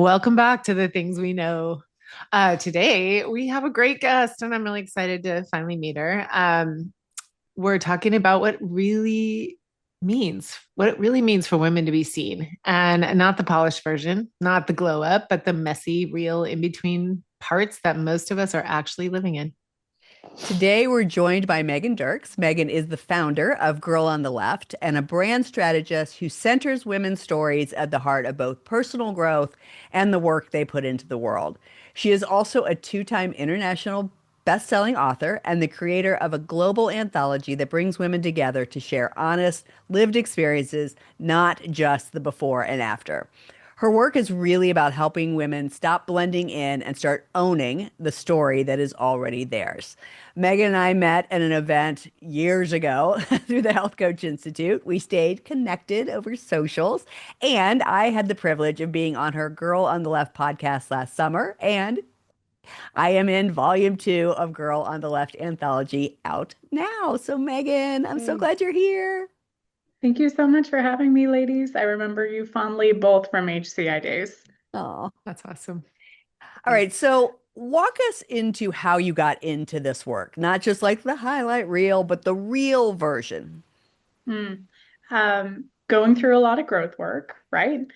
Welcome back to the things we know. Today we have a great guest, and I'm really excited to finally meet her. We're talking about what it really means for women to be seen, and not the polished version, not the glow up, but the messy, real, in between parts that most of us are actually living in. Today, we're joined by Megan Dirks. Megan is the founder of Girl on the Left and a brand strategist who centers women's stories at the heart of both personal growth and the work they put into the world. She is also a two-time international best-selling author and the creator of a global anthology that brings women together to share honest, lived experiences, not just the before and after. Her work is really about helping women stop blending in and start owning the story that is already theirs. Megan and I met at an event years ago through the Health Coach Institute. We stayed connected over socials, and I had the privilege of being on her Girl on the Left podcast last summer. And I am in volume 2 of Girl on the Left anthology out now. So, Megan, I'm so Yay. glad you're here. Thank you so much for having me, ladies. I remember you fondly both from HCI days. Oh, That's awesome. all right. So, walk us into how you got into this work, not just like the highlight reel, but the real version. Hmm. Going through a lot of growth work, right?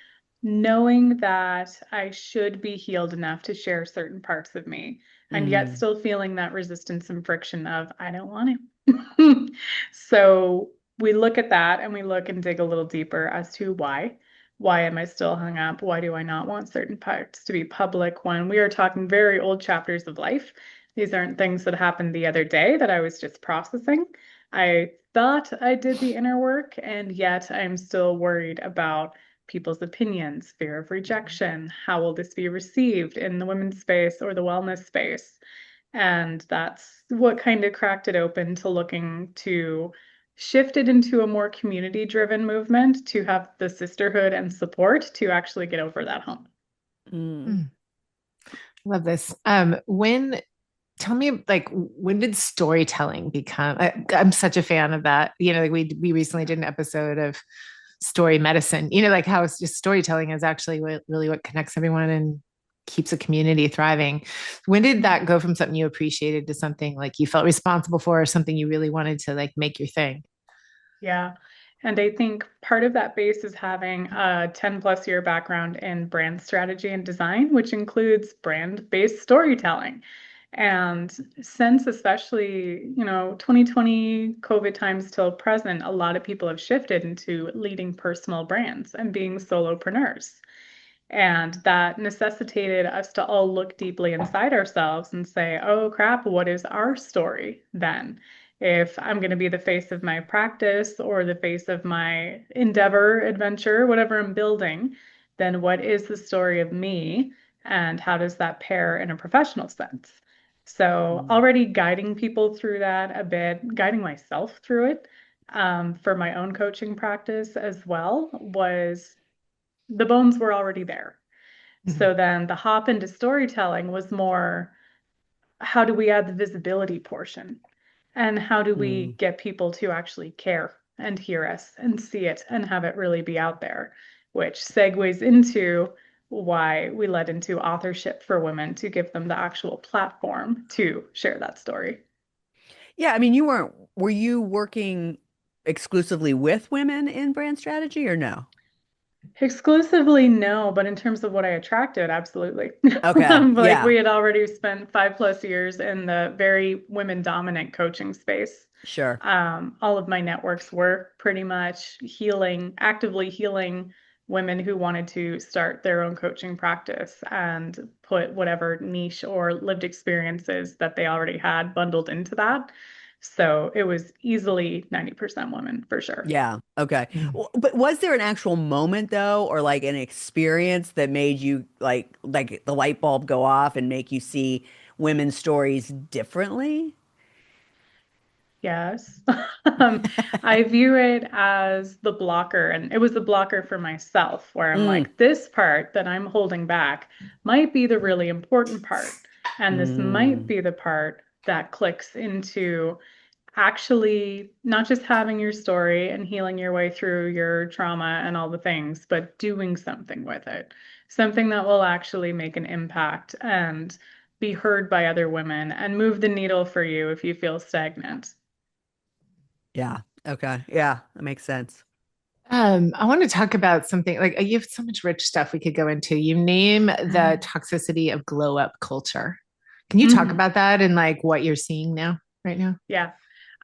Knowing that I should be healed enough to share certain parts of me, and yet Mm, still feeling that resistance and friction of, I don't want to. So we look at that and we look and dig a little deeper as to why. Why am I still hung up? Why do I not want certain parts to be public when we are talking very old chapters of life? These aren't things that happened the other day that I was just processing. I thought I did the inner work, and yet I'm still worried about people's opinions, fear of rejection. How will this be received in the women's space or the wellness space? And that's what kind of cracked it open to looking to shift it into a more community-driven movement to have the sisterhood and support to actually get over that hump. mm. Mm, love this. When Tell me, like, when did storytelling become? I'm such a fan of that. Like we recently did an episode of story medicine. Like how it's just storytelling is actually really what connects everyone and keeps a community thriving. When did that go from something you appreciated to something like you felt responsible for, or something you really wanted to like make your thing? Yeah. And I think part of that base is having a 10 plus year background in brand strategy and design, which includes brand-based storytelling. And since especially, 2020 COVID times till present, a lot of people have shifted into leading personal brands and being solopreneurs. And that necessitated us to all look deeply inside ourselves and say, oh crap, what is our story then? If I'm going to be the face of my practice or the face of my endeavor, adventure, whatever I'm building, then what is the story of me? And how does that pair in a professional sense? So, Mm. already guiding people through that a bit, guiding myself through it for my own coaching practice as well was the bones were already there. Mhm. So then the hop into storytelling was more how do we add the visibility portion? And how do we Mm. get people to actually care and hear us and see it and have it really be out there? Which segues into why we led into authorship for women to give them the actual platform to share that story. Yeah, I mean, were you working exclusively with women in brand strategy or no? Exclusively, no, but in terms of what I attracted, absolutely. Okay, Like yeah, we had already spent 5 plus years in the very women dominant coaching space. sure. All of my networks were pretty much healing, actively healing women who wanted to start their own coaching practice and put whatever niche or lived experiences that they already had bundled into that. So it was easily 90% women for sure. Yeah, okay. Mm. But was there an actual moment though, or like an experience that made you like the light bulb go off and make you see women's stories differently? Yes. I view it as the blocker, and it was the blocker for myself, where I'm Mm, like, this part that I'm holding back might be the really important part. And this might mm. be the part that clicks into actually not just having your story and healing your way through your trauma and all the things, but doing something with it. something that will actually make an impact and be heard by other women and move the needle for you if you feel stagnant. Yeah. Okay. Yeah, that makes sense. I want to talk about something like you have so much rich stuff we could go into. You name the toxicity of glow up culture. Can you talk Mhm. about that and like what you're seeing now, right now? Yeah.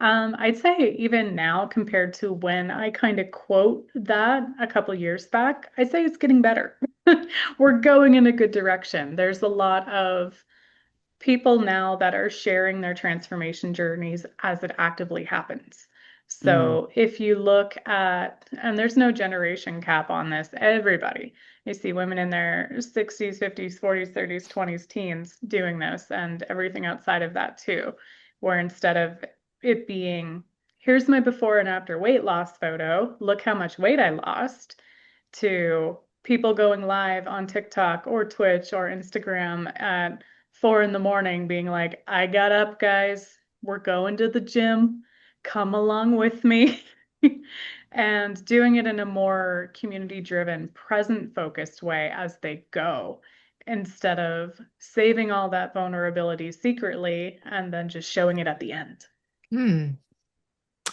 I'd say even now compared to when I kind of quote that a couple years back, I'd say it's getting better. We're going in a good direction. There's a lot of people now that are sharing their transformation journeys as it actively happens. Mm. So if you look at, and there's no generation cap on this, everybody, you see women in their 60s, 50s, 40s, 30s, 20s, teens doing this, and everything outside of that too, where instead of it being, here's my before and after weight loss photo, look how much weight I lost, to people going live on TikTok or Twitch or Instagram at 4 in the morning being like, I got up, guys. We're going to the gym. Come along with me. And doing it in a more community driven, present focused way as they go, instead of saving all that vulnerability secretly and then just showing it at the end. Hmm.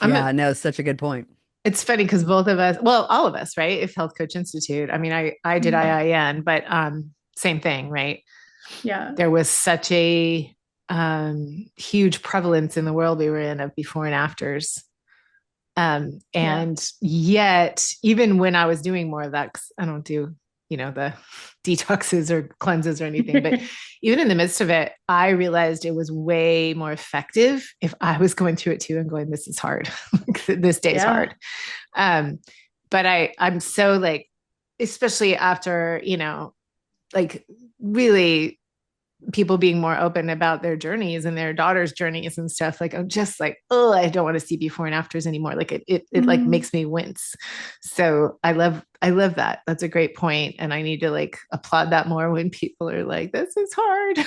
I'm a, Yeah, no, such a good point. it's funny because both of us, well, all of us, right? If Health Coach Institute. I mean, I did Mhm. IIN, but same thing, right? Yeah. There was such a huge prevalence in the world we were in of before and afters. Yeah. And yet, even when I was doing more of that, 'cause I don't do, the detoxes or cleanses or anything, but even in the midst of it, I realized it was way more effective if I was going through it too and going, this is hard. This day's Yeah. hard. Um, but I'm so like, especially after, like really people being more open about their journeys and their daughters' journeys and stuff. Like I'm just like, oh, I don't want to see before and afters anymore. Like it like Mm. makes me wince. So I love that. That's a great point. And I need to like applaud that more when people are like, this is hard.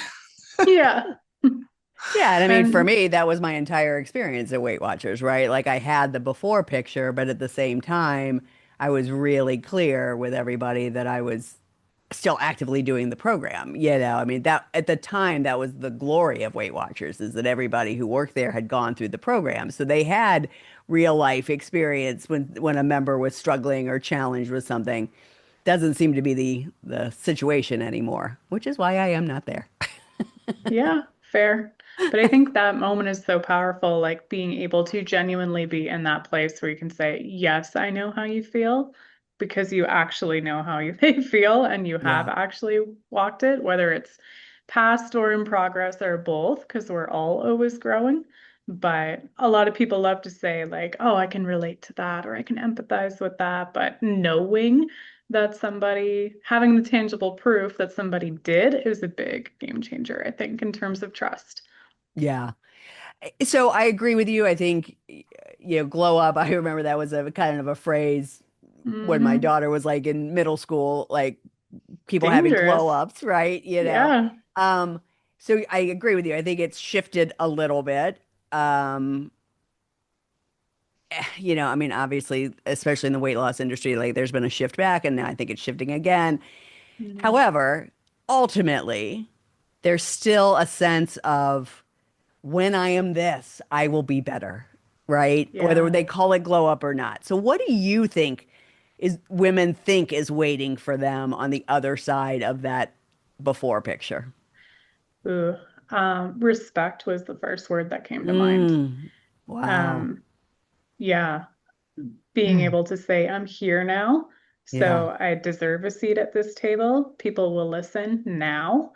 Yeah. Yeah, and I mean, for And me, that was my entire experience at Weight Watchers, right? Like I had the before picture, but at the same time, I was really clear with everybody that I was still actively doing the program. I mean, that at the time, that was the glory of Weight Watchers, is that everybody who worked there had gone through the program. So they had real life experience when a member was struggling or challenged with something. Doesn't seem to be the situation anymore, which is why I am not there. yeah, fair. But I think that moment is so powerful, like being able to genuinely be in that place where you can say, yes, I know how you feel, because you actually know how they feel and you have Yeah. actually walked it, whether it's past or in progress or both, because we're all always growing. But a lot of people love to say, like, oh, I can relate to that or I can empathize with that. But knowing that somebody having the tangible proof that somebody did is a big game changer, I think, in terms of trust. Yeah. So I agree with you. I think, glow up. I remember that was a kind of a phrase when my Hmm. daughter was like in middle school, like people having glow Dangerous. ups, right? Yeah. Um, so I agree with you. I think it's shifted a little bit. Um, I mean, obviously, especially in the weight loss industry, like there's been a shift back, and now I think it's shifting again. Mhm. However, ultimately, there's still a sense of when I am this, I will be better, right? Whether Yeah. they call it glow up or not. So what do you think is women think is waiting for them on the other side of that before picture? Ooh. Respect was the first word that came to mind. Mm, wow. Um, yeah. Being Mm. able to say, I'm here now, Yeah. so I deserve a seat at this table. People will listen now.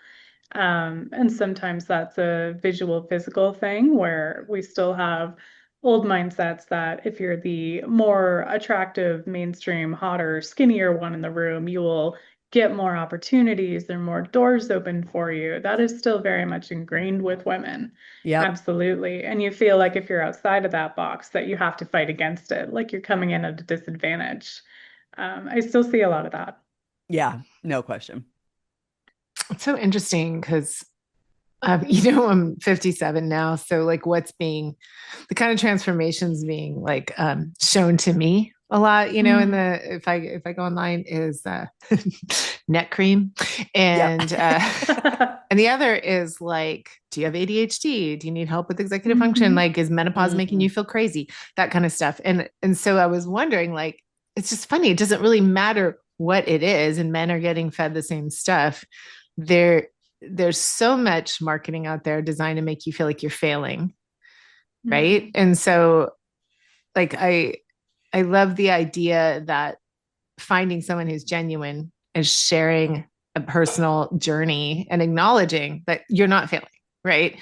And sometimes that's a visual, physical thing where we still have old mindsets that if you're the more attractive, mainstream, hotter, skinnier one in the room, you will get more opportunities. There are more doors open for you. That is still very much ingrained with women. Yep. Absolutely. And you feel like if you're outside of that box, that you have to fight against it, like you're coming in at a disadvantage. I still see a lot of that. Yeah. No question. It's so interesting because I'm 57 now. So like what's being the kind of transformations being like shown to me a lot, in Mm. the if I go online is neck cream. Yep. And and the other is like, do you have ADHD? Do you need help with executive function? Hmm. Like, is menopause making you Mm. feel crazy? That kind of stuff. And so I was wondering, like, it's just funny. It doesn't really matter what it is, and men are getting fed the same stuff. There, there's so much marketing out there designed to make you feel like you're failing, right? Hmm. And so, like, I love the idea that finding someone who's genuine and sharing a personal journey and acknowledging that you're not failing, right? Yeah.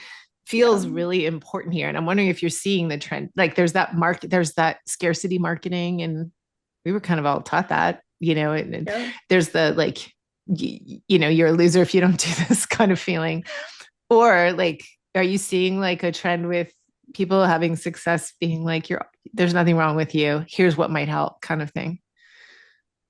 Feels really important here. And I'm wondering if you're seeing the trend. Like there's that market, there's that scarcity marketing, and we were kind of all taught that, and Yeah. there's the like, you're a loser if you don't do this kind of feeling. Or like, are you seeing like a trend with people having success being like, there's nothing wrong with you. Here's what might help kind of thing.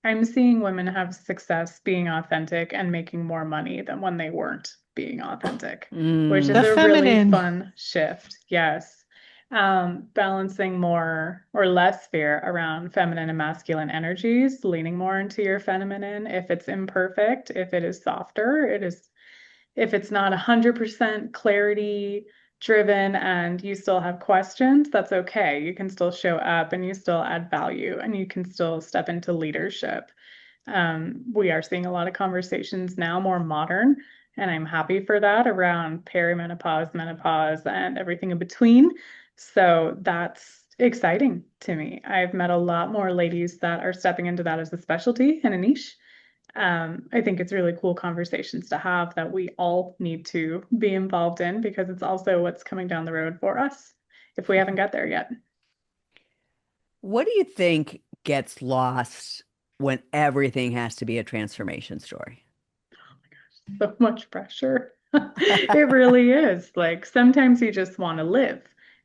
I'm seeing women have success being authentic and making more money than when they weren't being authentic, which is The Mm. a really feminine. fun shift. Yes. Balancing more or less fear around feminine and masculine energies, leaning more into your feminine. If it's imperfect, if it is softer, if it's not 100% clarity driven and you still have questions, that's okay. You can still show up and you still add value and you can still step into leadership. We are seeing a lot of conversations now more modern, and I'm happy for that around perimenopause, menopause, and everything in between. So that's exciting to me. I've met a lot more ladies that are stepping into that as a specialty and a niche. I think it's really cool conversations to have that we all need to be involved in because it's also what's coming down the road for us if we haven't got there yet. What do you think gets lost when everything has to be a transformation story? So much pressure. It really is. Like sometimes you just want to live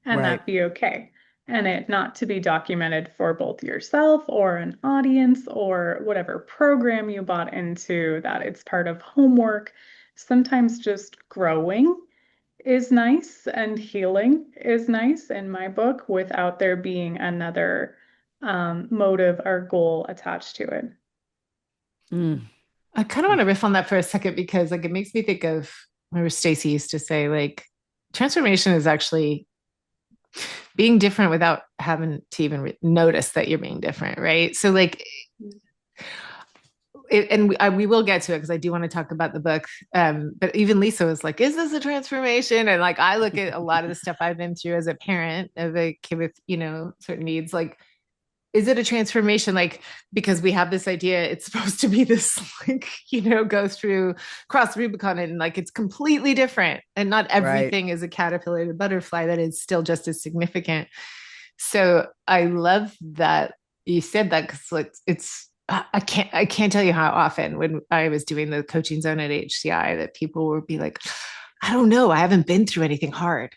and Right. that be okay. And it not to be documented for both yourself or an audience or whatever program you bought into, that it's part of homework. Sometimes just growing is nice and healing is nice in my book without there being another motive or goal attached to it. Mm. I kind of want to riff on that for a second because like it makes me think of remember Stacy used to say like transformation is actually being different without having to even notice that you're being different, right? So like we will get to it because I do want to talk about the book. But even Lisa was like, "Is this a transformation?" And like, I look at a lot of the stuff I've been through as a parent of a kid with certain needs. Like, is it a transformation? Like, because we have this idea it's supposed to be this like go through cross Rubicon and like it's completely different, and not Right. everything is a caterpillar to butterfly. That is still just as significant. So I love that you said that because it's I can't tell you how often when I was doing the coaching zone at HCI that people would be like, I don't know, I haven't been through anything hard.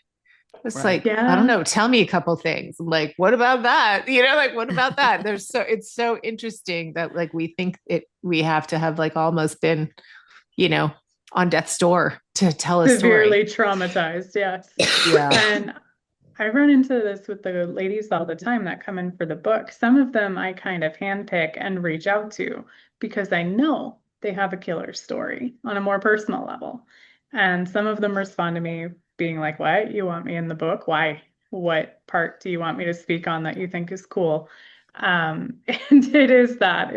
It's Right. like, I don't Yeah. know, tell me a couple things. I'm like, what about that? Like what about that? It's so interesting that like we have to have like almost been, you know, on death's door to tell a story. Severely traumatized, yes. Yeah. And I run into this with the ladies all the time that come in for the book. Some of them I kind of handpick and reach out to because I know they have a killer story on a more personal level. And some of them respond to me being like, "What? You want me in the book? Why? What part do you want me to speak on that you think is cool?" And it is that.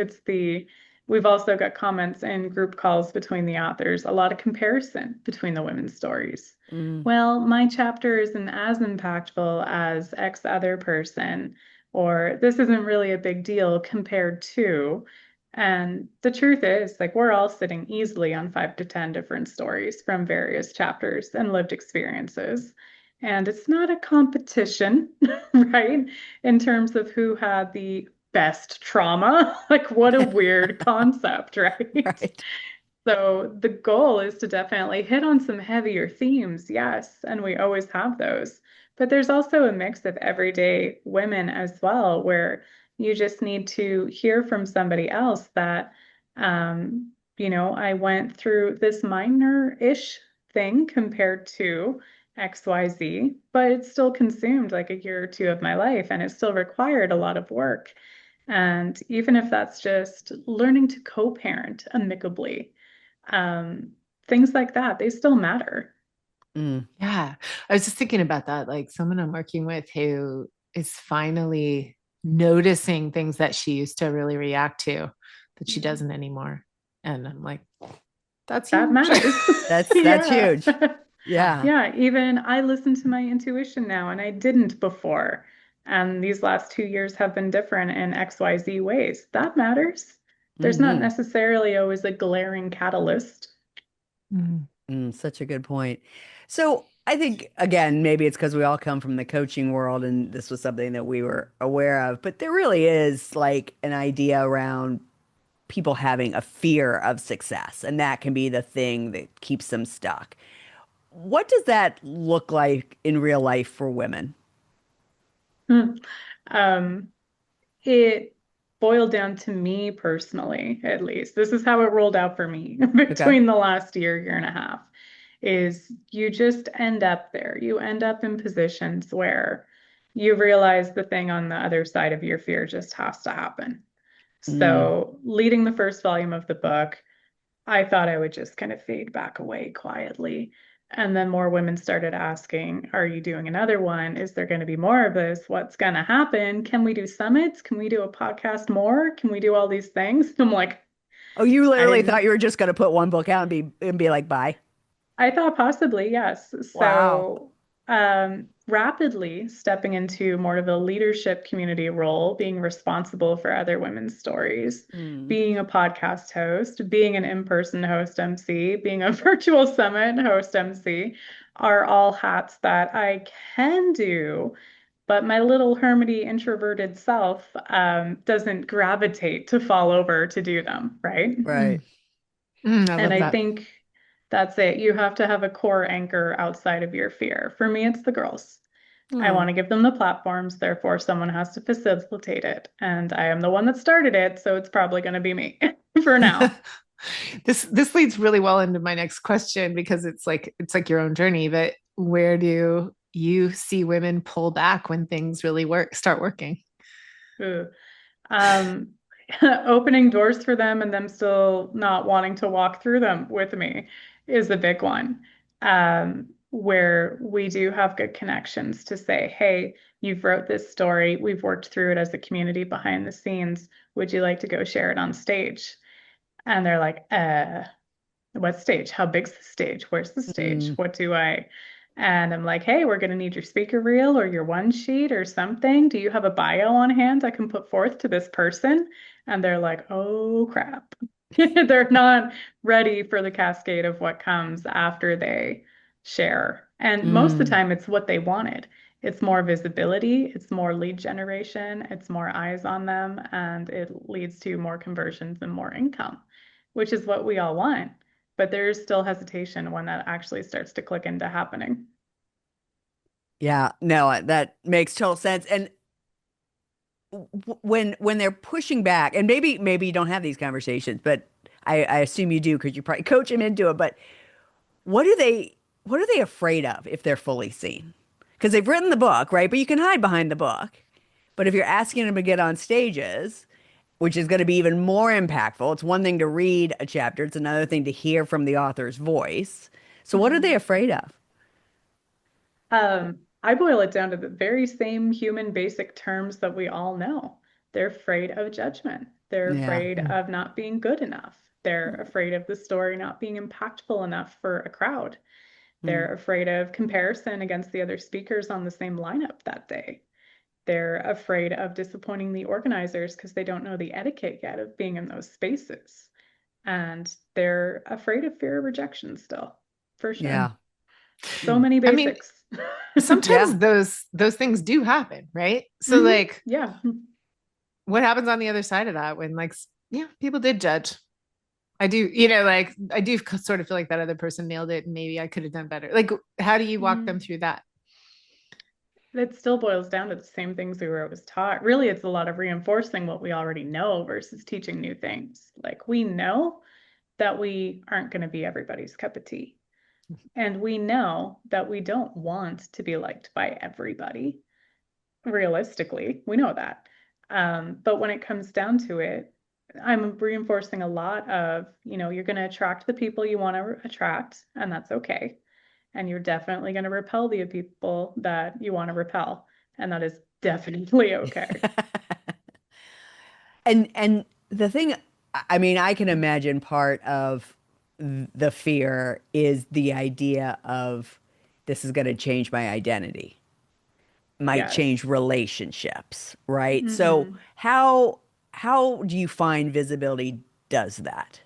We've also got comments in group calls between the authors, a lot of comparison between the women's stories. Mm. Well, my chapter isn't as impactful as X other person, or this isn't really a big deal compared to. And the truth is, like, we're all sitting easily on 5 to 10 different stories from various chapters and lived experiences. And it's not a competition, right? In terms of who had the best trauma. Like, what a weird concept, right? Right. So the goal is to definitely hit on some heavier themes, yes, and we always have those. But there's also a mix of everyday women as well, where you just need to hear from somebody else that, I went through this minor-ish thing compared to XYZ, but it still consumed like a year or two of my life, and it still required a lot of work. And even if that's just learning to co-parent amicably, um, things like that, they still matter. Mm, Yeah. I was just thinking about that. Like someone I'm working with who is finally noticing things that she used to really react to that she Mm. doesn't anymore. And I'm like, that's That huge. matters. that's Yeah. huge. Yeah. Yeah, even I listen to my intuition now, and I didn't before. And these last 2 years have been different in XYZ ways. That matters. There's not Hmm. necessarily always a glaring catalyst. Mm. Such a good point. So I think, again, maybe it's because we all come from the coaching world and this was something that we were aware of, but there really is like an idea around people having a fear of success, and that can be the thing that keeps them stuck. What does that look like in real life for women? Hmm. Um, it boiled down to me personally, at least. This is how it rolled out for me Okay. between the last year and a half, is you just end up there. You end up in positions where you realize the thing on the other side of your fear just has to happen. Mm. So, leading the first volume of the book, I thought I would just kind of fade back away quietly. And then more women started asking, are you doing another one? Is there going to be more of this? What's going to happen? Can we do summits? Can we do a podcast more? Can we do all these things? I'm like, Oh, you I literally thought didn't you were just going to put one book out and be like, bye. I thought possibly, yes. Wow. So, rapidly stepping into more of a leadership community role, being responsible for other women's stories, Mm. being a podcast host, being an in-person host MC, being a virtual summit host MC are all hats that I can do, but my little hermity introverted self, doesn't gravitate to fall over to do them, right? Right. Mm. Mm, I And love I that. think that's it. You have to have a core anchor outside of your fear. For me, it's the girls. I Oh. want to give them the platforms, therefore, someone has to facilitate it. And I am the one that started it, so it's probably going to be me for now. This leads really well into my next question because it's like your own journey, but where do you see women pull back when things really start working? Ooh. Um, Opening doors for them and them still not wanting to walk through them with me is a big one. Where we do have good connections to say, hey, you've wrote this story. We've worked through it as a community behind the scenes. Would you like to go share it on stage? And they're like, what stage? How big's the stage? Where's the stage? Mm. What do I? And I'm like, hey, we're going to need your speaker reel or your one sheet or something. Do you have a bio on hand I can put forth to this person? And they're like, oh crap. They're not ready for the cascade of what comes after they share. And most of the Mm. time, it's what they wanted. It's more visibility, it's more lead generation, it's more eyes on them, and it leads to more conversions and more income, which is what we all want. But there's still hesitation when that actually starts to click into happening. Yeah, no, that makes total sense. And when they're pushing back, and maybe you don't have these conversations, but I assume you do because you probably coach them into it. But what do what are they afraid of if they're fully seen? Because they've written the book, right? But you can hide behind the book. But if you're asking them to get on stages, which is going to be even more impactful, it's one thing to read a chapter, it's another thing to hear from the author's voice. So what are they Mhm. afraid of? I boil it down to the very same human basic terms that we all know. They're afraid of judgment. They're Yeah. afraid of not being good enough. They're afraid of the story not being impactful enough for a crowd. Mm. They're afraid of comparison against the other speakers on the same lineup that day. They're afraid of disappointing the organizers because they don't know the etiquette yet of being in those spaces. And they're afraid of fear of rejection still, for sure. Yeah. So Mm. many I mean, basics. Yeah. sometimes those things do happen, right? So Hmm. like Yeah. what happens on the other side of that when like yeah, people did judge. I do, like I do sort of feel like that other person nailed it and maybe I could have done better. Like how do you walk them Mm. through that? It still boils down to the same things we were always taught. Really, it's a lot of reinforcing what we already know versus teaching new things. Like we know that we aren't going to be everybody's cup of tea. And we know that we don't want to be liked by everybody. Realistically, we know that. But when it comes down to it, I'm reinforcing a lot of, you're going to attract the people you want to attract, and that's okay. And you're definitely going to repel the people that you want to repel, and that is definitely okay. And the thing, I mean, I can imagine part of the fear is the idea of this is going to change my identity, might Yes. change relationships, right? So Hmm. how do you find visibility does that?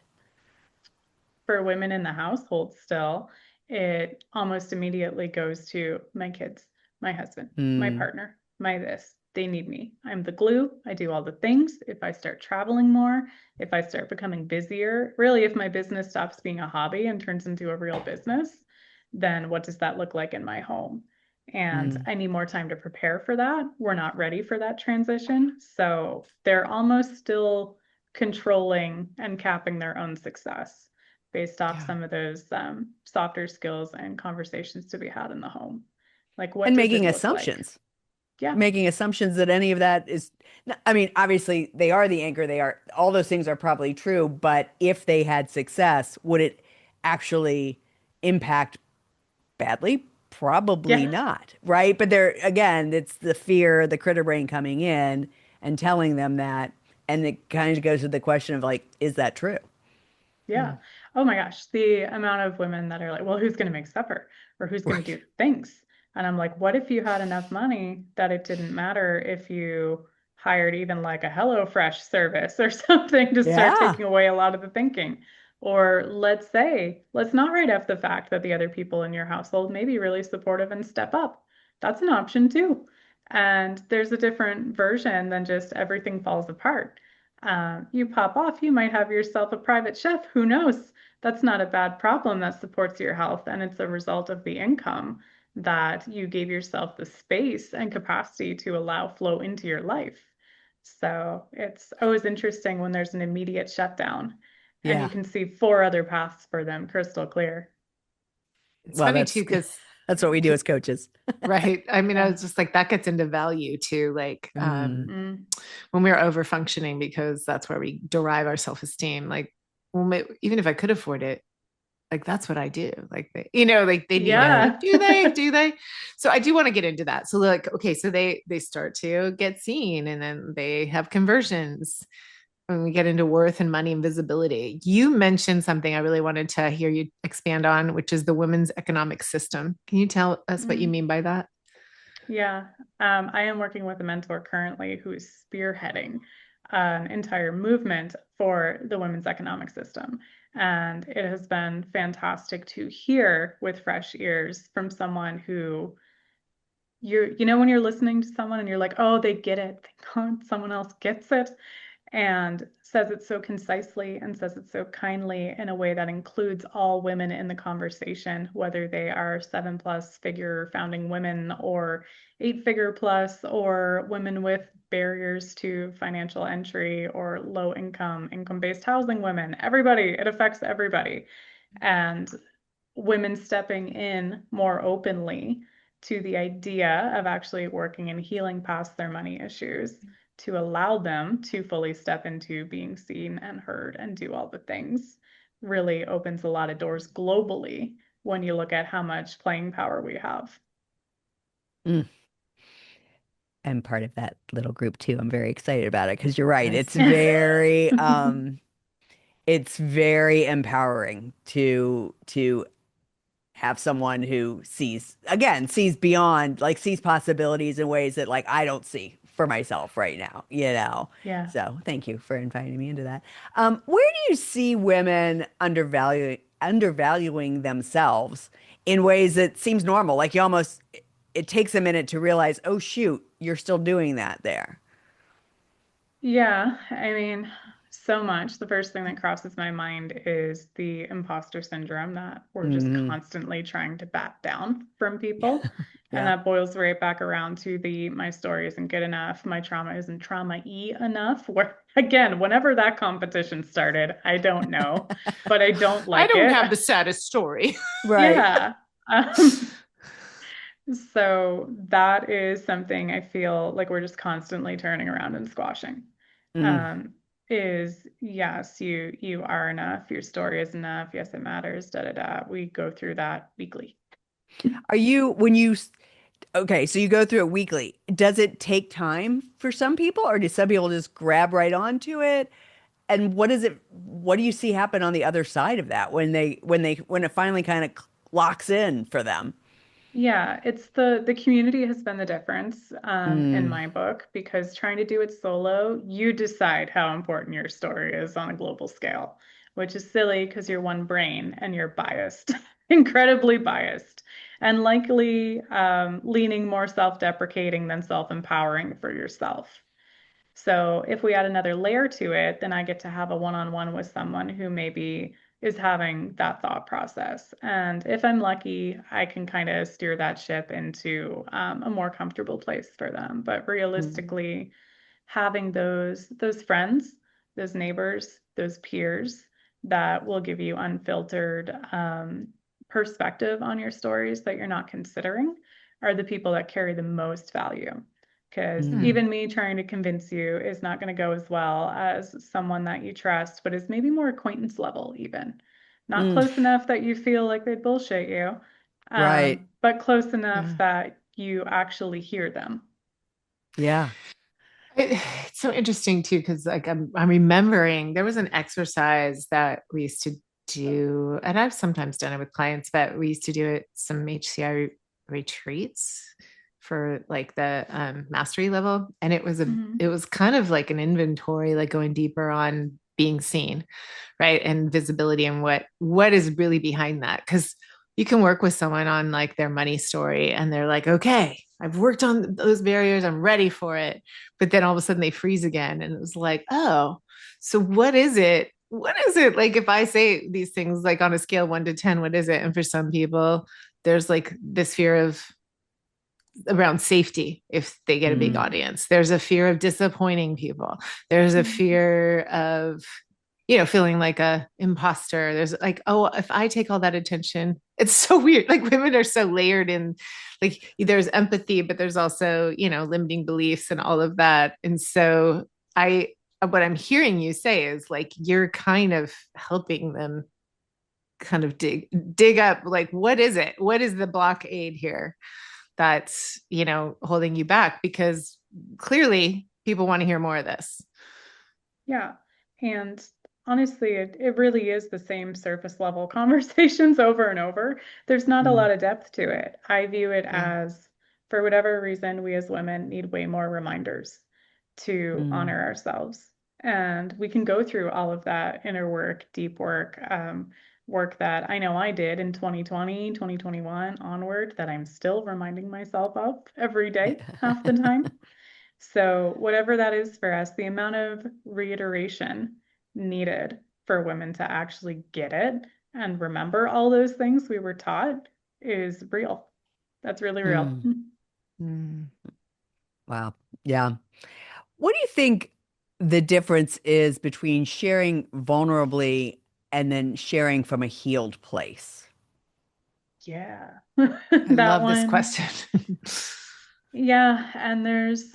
For women in the household still, it almost immediately goes to my kids, my husband, my Mm, partner, my this. They need me. I'm the glue. I do all the things. If I start traveling more, if I start becoming busier, really, if my business stops being a hobby and turns into a real business, then what does that look like in my home? And mm. I need more time to prepare for that. We're not ready for that transition. So they're almost still controlling and capping their own success based off Yeah. some of those softer skills and conversations to be had in the home. Like, what And does making it look like? assumptions. Yeah, Making assumptions that any of that is, I mean, obviously they are the anchor, they are, all those things are probably true, but if they had success, would it actually impact badly? Probably yeah, not, right? But there, again, it's the fear, the critter brain coming in and telling them that. And it kind of goes to the question of like, is that true? yeah. Mm. Oh my gosh, the amount of women that are like, well, who's going to make supper or who's going to Right. do things? And I'm like, what if you had enough money that it didn't matter if you hired even like a HelloFresh service or something to start Yeah. taking away a lot of the thinking? Or let's say, let's not write off the fact that the other people in your household may be really supportive and step up. That's an option too. And there's a different version than just everything falls apart. You pop off, you might have yourself a private chef. Who knows? That's not a bad problem that supports your health, and it's a result of the income that you gave yourself the space and capacity to allow flow into your life. So it's always interesting when there's an immediate shutdown and you Yeah. can see four other paths for them crystal clear. It's Well, funny too, because that's what we do as coaches. right. I mean, I Yeah. was just like that gets into value too. Like Mm. Mm. when we're over functioning because that's where we derive our self-esteem. Like, well, even if I could afford it, like that's what I do. Like like they need me. I'm Yeah. like, do they? Do they? So I do want to get into that. So like, okay, so they start to get seen and then they have conversions. When we get into worth and money and visibility, you mentioned something I really wanted to hear you expand on, which is the women's economic system. Can you tell us what you Mm. mean by that? Yeah, I am working with a mentor currently who is spearheading an entire movement for the women's economic system. And it has been fantastic to hear with fresh ears from someone who when you're listening to someone and you're like, oh, they get it. Thank God someone else gets it and says it so concisely and says it so kindly in a way that includes all women in the conversation, whether they are 7+ figure founding women or 8 figure plus, or women with barriers to financial entry or low income, income-based housing women. Everybody, it affects everybody. And women stepping in more openly to the idea of actually working and healing past their money issues to allow them to fully step into being seen and heard and do all the things really opens a lot of doors globally when you look at how much playing power we have. Mm. I'm part of that little group too. I'm very excited about it because you're right. Nice. It's very empowering to have someone who sees beyond, like sees possibilities in ways that like I don't see for myself right now, you know. Yeah. So thank you for inviting me into that. Where do you see women undervaluing themselves in ways that seems normal? Like you almost, it takes a minute to realize, oh shoot, you're still doing that there. Yeah, I mean, so much. The first thing that crosses my mind is the imposter syndrome that we're just Hmm. constantly trying to bat down from people. And Yeah. that boils right back around to the my story isn't good enough, my trauma isn't trauma-y enough. Where again, whenever that competition started, I don't know, but I don't I like don't it. have the saddest story. Right. Yeah. Um, So that is something I feel like we're just constantly turning around and squashing. Mm. Um, is yes, you are enough, your story is enough, yes, it matters, da da da. We go through that weekly. Are you, when you, okay, so you go through it weekly. Does it take time for some people, or do some people just grab right onto it? And what do you see happen on the other side of that when it finally kind of locks in for them? Yeah, it's the community has been the difference in Mm, my book because trying to do it solo, you decide how important your story is on a global scale, which is silly because you're one brain and you're biased, incredibly biased, and likely leaning more self-deprecating than self-empowering for yourself. So if we add another layer to it, then I get to have a one-on-one with someone who maybe is having that thought process. And if I'm lucky, I can kind of steer that ship into a more comfortable place for them. But mm, realistically, having those friends, those neighbors, those peers that will give you unfiltered perspective on your stories that you're not considering are the people that carry the most value. Because mm, Hmm. even me trying to convince you is not going to go as well as someone that you trust, but is maybe more acquaintance level, even. Not mm. close enough that you feel like they'd bullshit you, Right. but close enough Yeah. that you actually hear them. Yeah. It's so interesting too, because like I'm remembering there was an exercise that we used to do, and I've sometimes done it with clients, but we used to do it some HCI retreats for like the mastery level. And it Mhm. was kind of like an inventory, like going deeper on being seen, right? And visibility and what is really behind that. Because you can work with someone on like their money story and they're like, okay, I've worked on those barriers, I'm ready for it, but then all of a sudden they freeze again. And it was like, oh, so what is it? What is it? Like if I say these things like on a scale 1 to 10, what is it? And for some people, there's like this fear of around safety if they get a big Mm, Mhm. audience. There's a fear of disappointing people. There's a Mhm. fear of feeling like a imposter. There's like, oh, if I take all that attention, it's so weird. Like women are so layered in, like there's empathy, but there's also, limiting beliefs and all of that. And so I, what I'm hearing you say is like, you're kind of helping them kind of dig up, like, what is it? What is the blockade here that's, holding you back? Because clearly people want to hear more of this. Yeah. And honestly, it really is the same surface level conversations over and over. There's not a mm, lot of depth to it. I view it Yeah. as, for whatever reason, we as women need way more reminders to mm. honor ourselves. And we can go through all of that inner work, deep work, work that I know I did in 2020, 2021 onward, that I'm still reminding myself of every day, half the time. So, whatever that is for us, the amount of reiteration needed for women to actually get it and remember all those things we were taught is real. That's really real. Mm. Mm. Wow. Yeah. What do you think the difference is between sharing vulnerably and then sharing from a healed place? Yeah. I That love this one. question. Yeah, and there's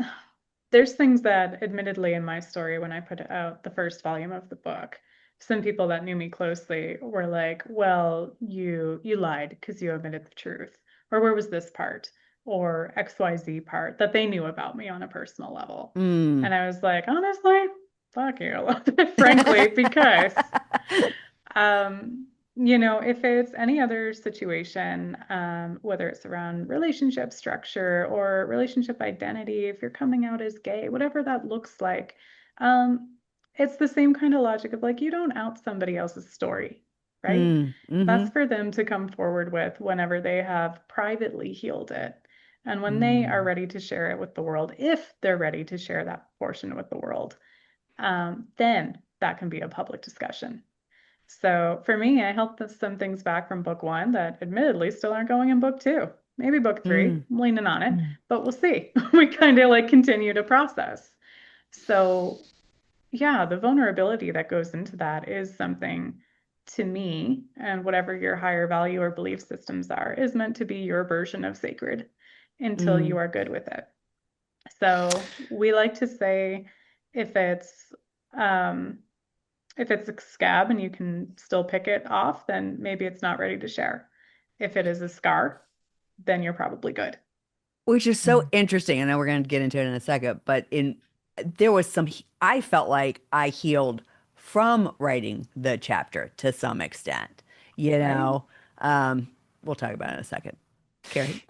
things that admittedly in my story when I put out the first volume of the book, some people that knew me closely were like, "Well, you lied because you omitted the truth." Or where was this part? Or XYZ part that they knew about me on a personal level. Mm. And I was like, honestly, fuck you, frankly, because if it's any other situation, whether it's around relationship structure or relationship identity, if you're coming out as gay, whatever that looks like, um, it's the same kind of logic of like, you don't out somebody else's story, right? Mm. That's Mm-hmm. for them to come forward with whenever they have privately healed it. And when they are Mm. ready to share it with the world, if they're ready to share that portion with the world, then that can be a public discussion. So for me, I held some things back from book one that admittedly still aren't going in book two. Maybe book three, Mm. I'm leaning on it, Mm. but we'll see. We kind of like continue to process. So yeah, the vulnerability that goes into that is something to me, and whatever your higher value or belief systems are, is meant to be your version of sacred until you Mm. are good with it. So we like to say if it's um, if it's a scab and you can still pick it off, then maybe it's not ready to share. If it is a scar, then you're probably good. Which is so Mm. interesting. I know we're going to get into it in a second, but there was some, I felt like I healed from writing the chapter to some extent, you Right? know. Um, we'll talk about it in a second. Kari.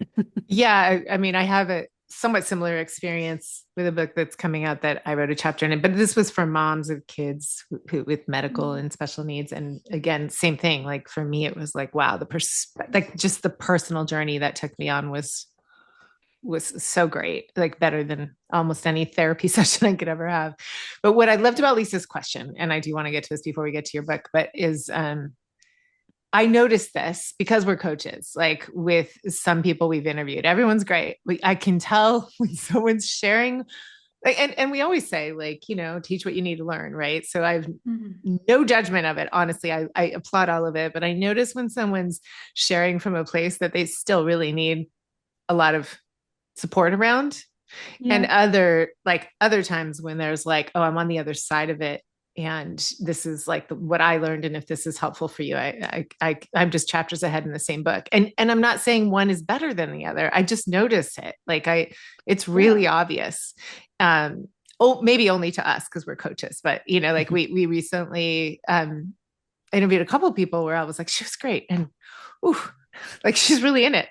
Yeah, I mean, I have a somewhat similar experience with a book that's coming out that I wrote a chapter in it, but this was for moms of kids with medical Mm. and special needs. And again, same thing. Like for me, it was like, wow, like just the personal journey that took me on was so great, like better than almost any therapy session I could ever have. But what I loved about Lisa's question, and I do want to get to this before we get to your book, but is I noticed this because we're coaches, like with some people we've interviewed, everyone's great. I can tell when someone's sharing, like, and we always say, like, teach what you need to learn, right? So I've Mhm. no judgment of it. Honestly, I applaud all of it, but I notice when someone's sharing from a place that they still really need a lot of support around, and Yeah. other times when there's like, oh, I'm on the other side of it, and this is like what I learned, and if this is helpful for you, I'm just chapters ahead in the same book, and I'm not saying one is better than the other. I just notice it, like it's Yeah. really obvious. um oh, maybe only to us because we're coaches, but like we recently interviewed a couple of people where I was like, she was great, and ooh, like she's really in it.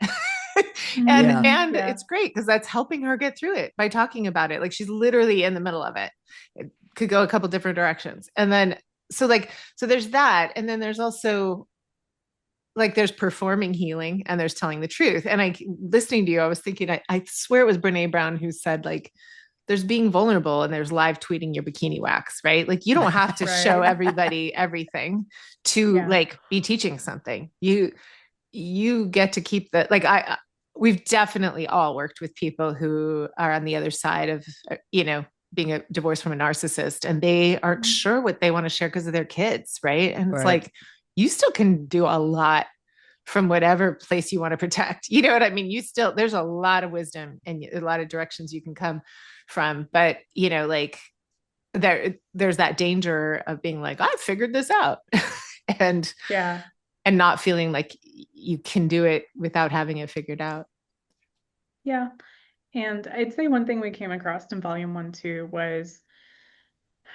and Yeah. Mhm. and Yeah. it's great because that's helping her get through it by talking about it. Like she's literally in the middle of it. It could go a couple different directions. And then so there's that. And then there's also like there's performing healing and there's telling the truth. And I listening to you, I was thinking, I swear it was Brene Brown who said, like, there's being vulnerable and there's live tweeting your bikini wax, right? Like you don't have to show Right. everybody everything to Yeah. like be teaching something. You get to keep the, like, we've definitely all worked with people who are on the other side of being a divorce from a narcissist, and they aren't Mhm. sure what they want to share because of their kids, right? And it's Right. like you still can do a lot from whatever place you want to protect. You know what I mean? There's a lot of wisdom and a lot of directions you can come from, but like there's that danger of being like, I figured this out. and Yeah. and not feeling like you can do it without having it figured out. Yeah. And I'd say one thing we came across in volume one too was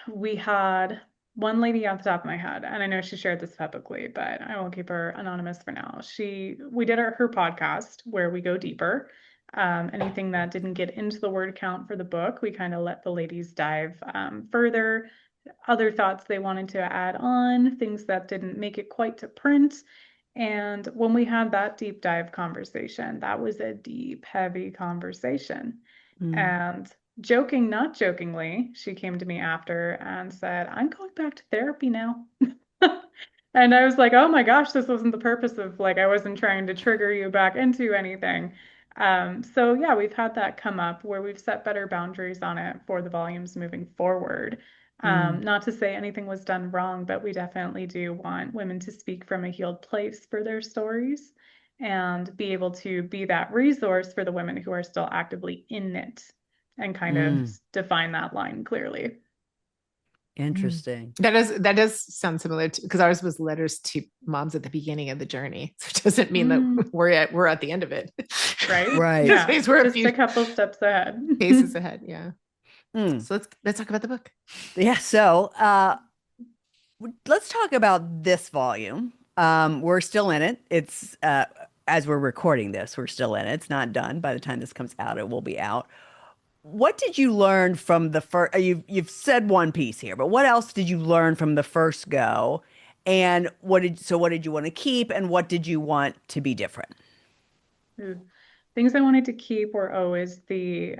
we had one lady off the top of my head, and I know she shared this publicly, but I will keep her anonymous for now. We did her podcast where we go deeper. Anything that didn't get into the word count for the book, we kind of let the ladies dive further, other thoughts they wanted to add on, things that didn't make it quite to print. And when we had that deep dive conversation, that was a deep, heavy conversation. Mm. And joking, not jokingly, she came to me after and said, I'm going back to therapy now. And I was like, oh my gosh, this wasn't the purpose of, like, I wasn't trying to trigger you back into anything. So yeah, we've had that come up where we've set better boundaries on it for the volumes moving forward. Mm. Not to say anything was done wrong, but we definitely do want women to speak from a healed place for their stories and be able to be that resource for the women who are still actively in it and kind of Mm. define that line clearly. Mm. Interesting. That does sound similar to, because ours was letters to moms at the beginning of the journey. So it doesn't mean that Mm, we're at the end of it. right? Right. Just Yeah, means we're a just few a couple steps ahead. cases ahead. Yeah. Mm. So let's talk about the book. Yeah. So, let's talk about this volume. We're still in it. It's as we're recording this, we're still in it. It's not done. By the time this comes out, it will be out. What did you learn from the first? You've said one piece here, but what else did you learn from the first go? And what did you want to keep, and what did you want to be different? Ooh. Things I wanted to keep were always the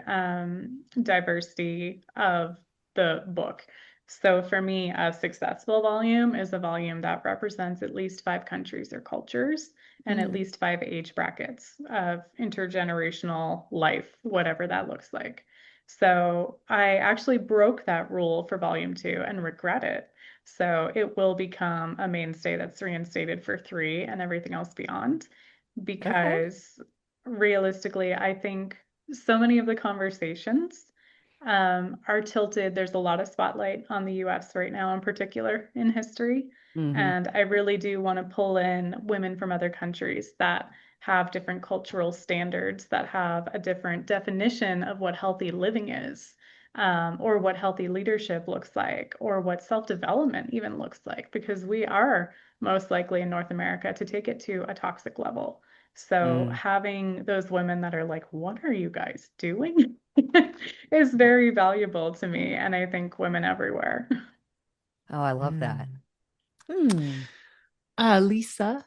diversity of the book. So for me, a successful volume is a volume that represents at least five countries or cultures and at Mm. least five age brackets of intergenerational life, whatever that looks like. So I actually broke that rule for volume two and regret it. So it will become a mainstay that's reinstated for 3 and everything else beyond. Okay. Because realistically, I think so many of the conversations are tilted. There's a lot of spotlight on the US right now, in particular in history. Hmm. And I really do want to pull in women from other countries that have different cultural standards, that have a different definition of what healthy living is, or what healthy leadership looks like, or what self-development even looks like, because we are most likely in North America to take it to a toxic level. So Mm. having those women that are like, what are you guys doing? is very valuable to me, and I think women everywhere. Oh, I love that. Mm. Hmm. Lisa,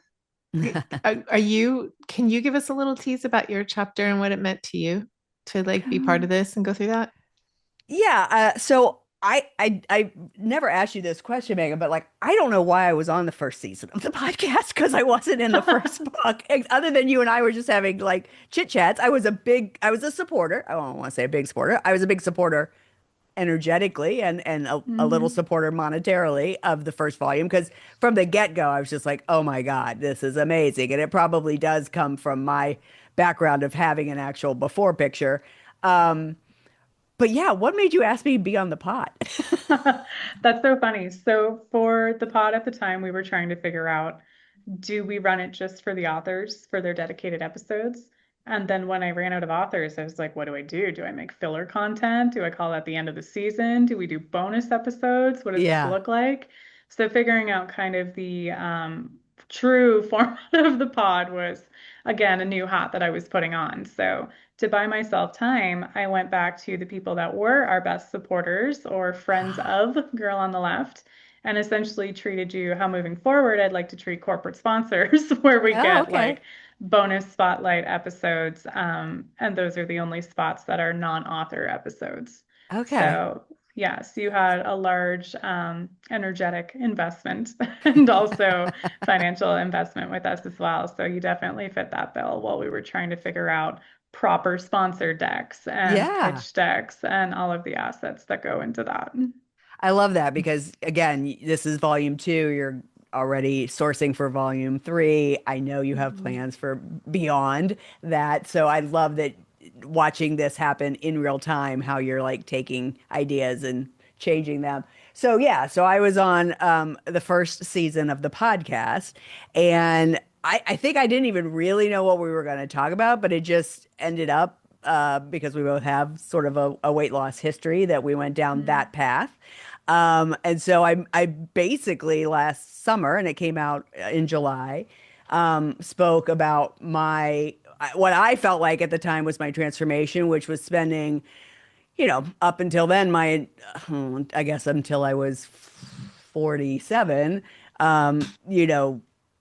are you, can you give us a little tease about your chapter and what it meant to you to like be part of this and go through that? Yeah, so I never asked you this question, Megan, but like I don't know why I was on the first season of the podcast because I wasn't in the first book. Other than you and I were just having like chit chats. I was a supporter. I don't want to say a big supporter. I was a big supporter energetically and a little Mhm. supporter monetarily of the first volume because from the get-go I was just like, oh my God, this is amazing. And it probably does come from my background of having an actual before picture. Um, but yeah, what made you ask me to be on the pod? That's so funny. So for the pod at the time, we were trying to figure out, do we run it just for the authors for their dedicated episodes? And then when I ran out of authors, I was like, what do I do? Do I make filler content? Do I call it the end of the season? Do we do bonus episodes? What does this Yeah. look like? So figuring out kind of the true format of the pod was, again, a new hat that I was putting on. So to buy myself time, I went back to the people that were our best supporters or friends of Girl on the Left and essentially treated you how moving forward I'd like to treat corporate sponsors, where we Oh, get okay. like bonus spotlight episodes. And those are the only spots that are non-author episodes. Okay. So, yes, you had a large energetic investment and also financial investment with us as well. So, you definitely fit that bill while we were trying to figure out proper sponsor decks and Yeah. pitch decks and all of the assets that go into that. I love that because again, this is volume two. You're already sourcing for volume three. I know you have Mhm. plans for beyond that. So I love that watching this happen in real time, how you're like taking ideas and changing them. So yeah, so I was on the first season of the podcast and I think I didn't even really know what we were going to talk about, but it just ended up because we both have sort of a weight loss history that we went down that Mm. path. And so I basically last summer, and it came out in July, spoke about what I felt like at the time was my transformation, which was spending, up until then, I guess until I was 47,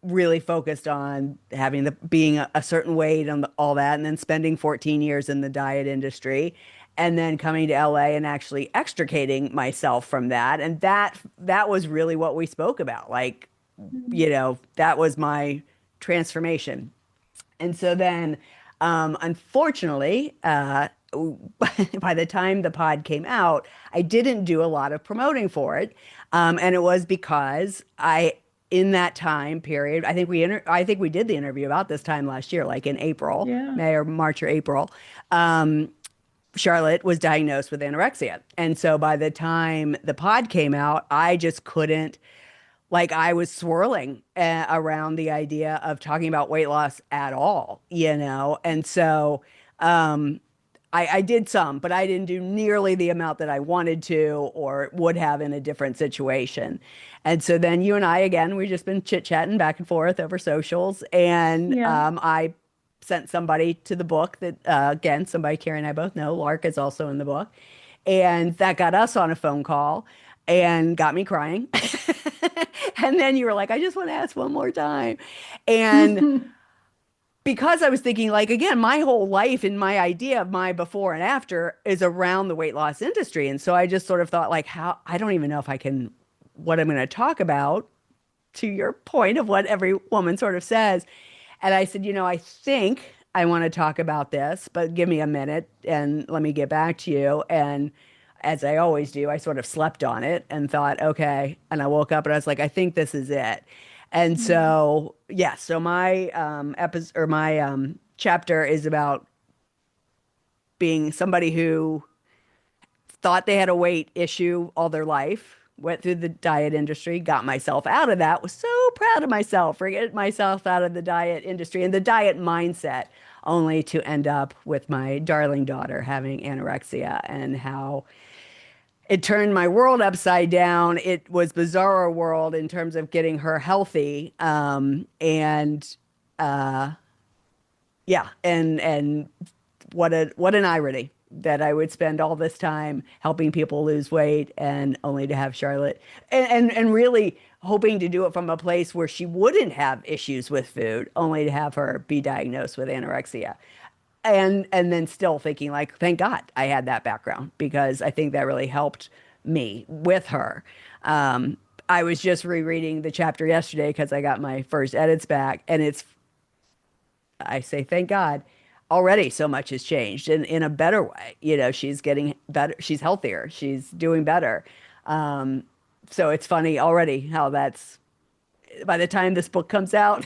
really focused on having being a certain weight and all that, and then spending 14 years in the diet industry, and then coming to LA and actually extricating myself from that. And that was really what we spoke about. Like, that was my transformation. And so then, unfortunately, by the time the pod came out, I didn't do a lot of promoting for it. And it was because in that time period, I think we did the interview about this time last year, like in April, Yeah. May or March or April. Charlotte was diagnosed with anorexia. And so by the time the pod came out, I just couldn't, like, I was swirling around the idea of talking about weight loss at all, you know? And so I did some, but I didn't do nearly the amount that I wanted to or would have in a different situation. And so then you and I, again, we've just been chit-chatting back and forth over socials. And Yeah. I sent somebody to the book that, again, somebody Kari and I both know, Lark is also in the book. And that got us on a phone call and got me crying. And then you were like, I just want to ask one more time. And because I was thinking, like, again, my whole life and my idea of my before and after is around the weight loss industry. And so I just sort of thought, like, I don't even know if I can, what I'm going to talk about, to your point of what every woman sort of says. And I said, I think I want to talk about this, but give me a minute and let me get back to you. And as I always do, I sort of slept on it and thought, okay. And I woke up and I was like, I think this is it. And Mm. so, yeah, so my episode or my chapter is about being somebody who thought they had a weight issue all their life, went through the diet industry, got myself out of that, was so proud of myself for getting myself out of the diet industry and the diet mindset, only to end up with my darling daughter having anorexia and how it turned my world upside down. It was bizarre world in terms of getting her healthy. And yeah, and what an irony that I would spend all this time helping people lose weight and only to have Charlotte and really hoping to do it from a place where she wouldn't have issues with food, only to have her be diagnosed with anorexia. And then still thinking like, thank God I had that background because I think that really helped me with her. I was just rereading the chapter yesterday because I got my first edits back, and I say, thank God, already so much has changed in a better way. You know, she's getting better, she's healthier, she's doing better. Um, so it's funny already how that's by the time this book comes out,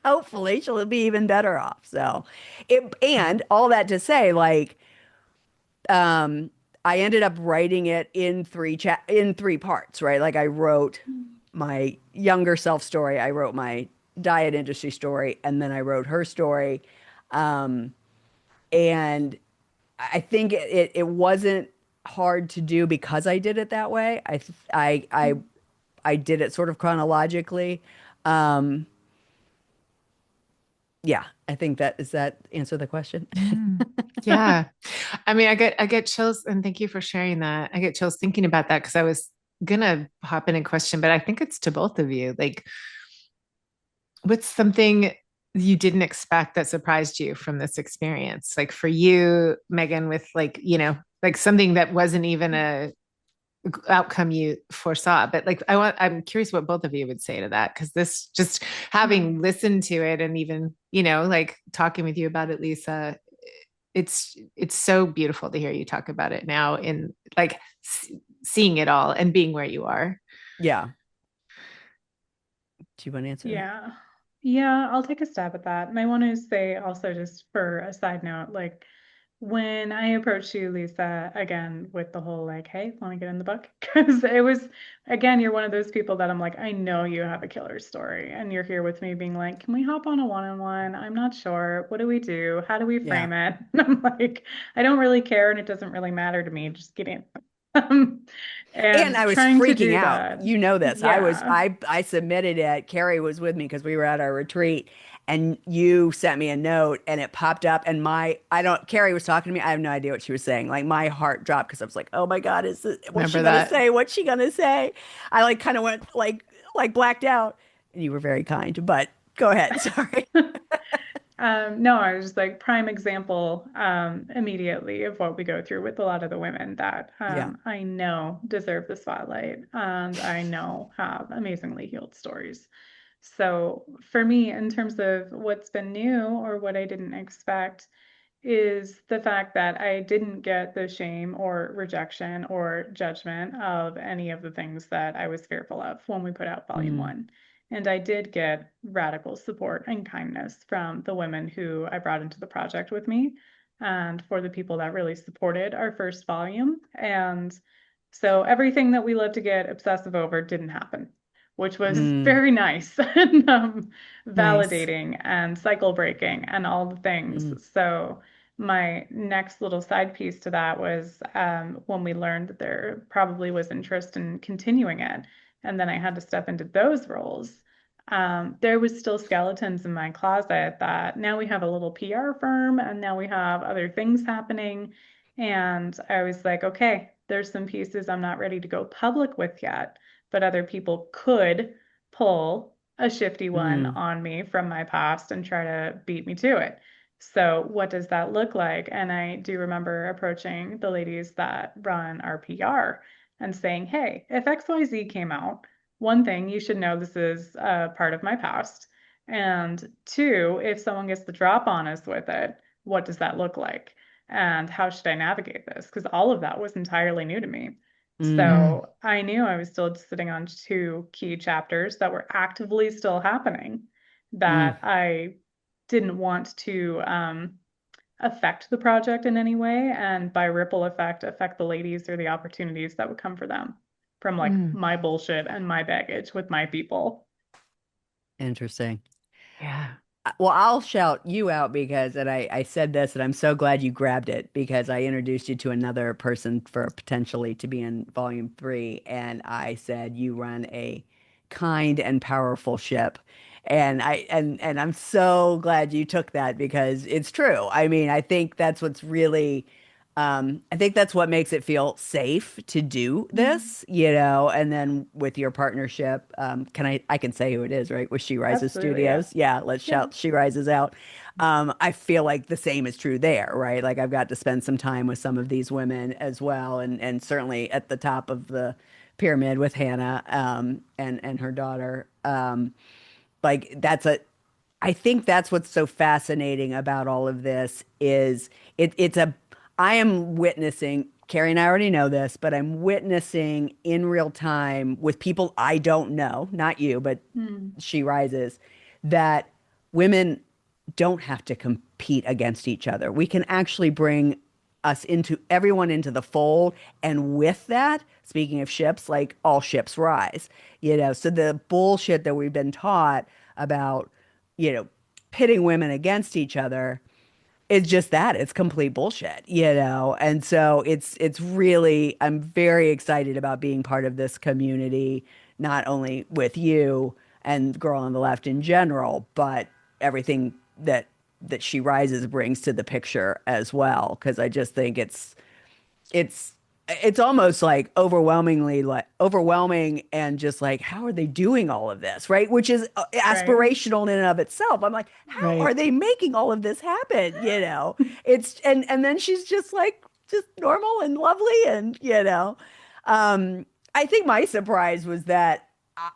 hopefully she'll be even better off. So and all that to say, like, um, I ended up writing it in in three parts, right? Like I wrote my younger self story, I wrote my diet industry story, and then I wrote her story. Um, and I think it wasn't hard to do because I did it that way. I I I did it sort of chronologically. Um, yeah, I think that does that answer the question? Mm. Yeah. I mean, I get chills and thank you for sharing that. I get chills thinking about that because I was gonna hop in a question, but I think it's to both of you. Like, what's something you didn't expect that surprised you from this experience? Like for you, Megan, with like, like something that wasn't even a outcome you foresaw. But like I'm curious what both of you would say to that. Cause this just Mm. having listened to it and even, like talking with you about it, Lisa, it's so beautiful to hear you talk about it now in like seeing it all and being where you are. Yeah. Do you want to answer that? Yeah. Yeah, I'll take a stab at that. And I want to say also, just for a side note, like when I approached you, Lisa, again with the whole like, hey, want to get in the book? Because it was, again, you're one of those people that I'm like, I know you have a killer story. And you're here with me being like, can we hop on a one-on-one? I'm not sure. What do we do? How do we Yeah. frame it? And I'm like, I don't really care and it doesn't really matter to me. Just get in. Um, And I and was trying to freaking do out. that. You know this. Yeah. I submitted it. Kari was with me because we were at our retreat and you sent me a note and it popped up and I don't Kari was talking to me. I have no idea what she was saying. Like my heart dropped because I was like, "Oh my God, what's she Remember gonna that? say? What's she gonna say?" I like kind of went like blacked out. And you were very kind, but go ahead. Sorry. No, I was just like prime example immediately of what we go through with a lot of the women that Yeah. I know deserve the spotlight and I know have amazingly healed stories. So for me, in terms of what's been new or what I didn't expect, is the fact that I didn't get the shame or rejection or judgment of any of the things that I was fearful of when we put out volume Mm, one. And I did get radical support and kindness from the women who I brought into the project with me and for the people that really supported our first volume. And so everything that we love to get obsessive over didn't happen, which was mm, very nice and Nice. validating and cycle breaking and all the things. mm, So my next little side piece to that was when we learned that there probably was interest in continuing it, and then I had to step into those roles. There was still skeletons in my closet that now we have a little PR firm and now we have other things happening. And I was like, okay, there's some pieces I'm not ready to go public with yet, but other people could pull a shifty one mm, on me from my past and try to beat me to it. So, what does that look like? And I do remember approaching the ladies that run our PR and saying, hey, if XYZ came out, one thing you should know this is part of my past. And two, if someone gets the drop on us with it, what does that look like? And how should I navigate this? Because all of that was entirely new to me. Mm, Mm, So I knew I was still sitting on two key chapters that were actively still happening mm. that I didn't want to affect the project in any way, and by ripple effect, affect the ladies or the opportunities that would come for them from like mm, my bullshit and my baggage with my people. Interesting. yeah. Well, I'll shout you out because, and I said this, and I'm so glad you grabbed it because I introduced you to another person for potentially to be in volume 3. And I said, you run a kind and powerful ship. And I'm so glad you took that because it's true. I mean, I think that's what's really I think that's what makes it feel safe to do Mhm. this, and then with your partnership, I can say who it is, right? With She Rises Absolutely, yeah. Studios. Yeah, let's Yeah. shout She Rises out. I feel like the same is true there, right? Like I've got to spend some time with some of these women as well, and certainly at the top of the pyramid with Hannah, and her daughter. Like that's a I think that's what's so fascinating about all of this is it's a I am witnessing, Carrie and I already know this, but I'm witnessing in real time with people I don't know, not you, but Mm. She Rises, that women don't have to compete against each other. We can actually bring us into everyone into the fold. And with that, speaking of ships, like all ships rise, So the bullshit that we've been taught about, you know, pitting women against each other, it's just that it's complete bullshit. And so it's really I'm very excited about being part of this community, not only with you and Girl on the Left in general, but everything that She Rises brings to the picture as well. Because I just think it's it's almost like overwhelming and just like how are they doing all of this, right? Which is Right. aspirational in and of itself. I'm like, how are Right. they making all of this happen? It's and then she's just normal and lovely and um I think my surprise was that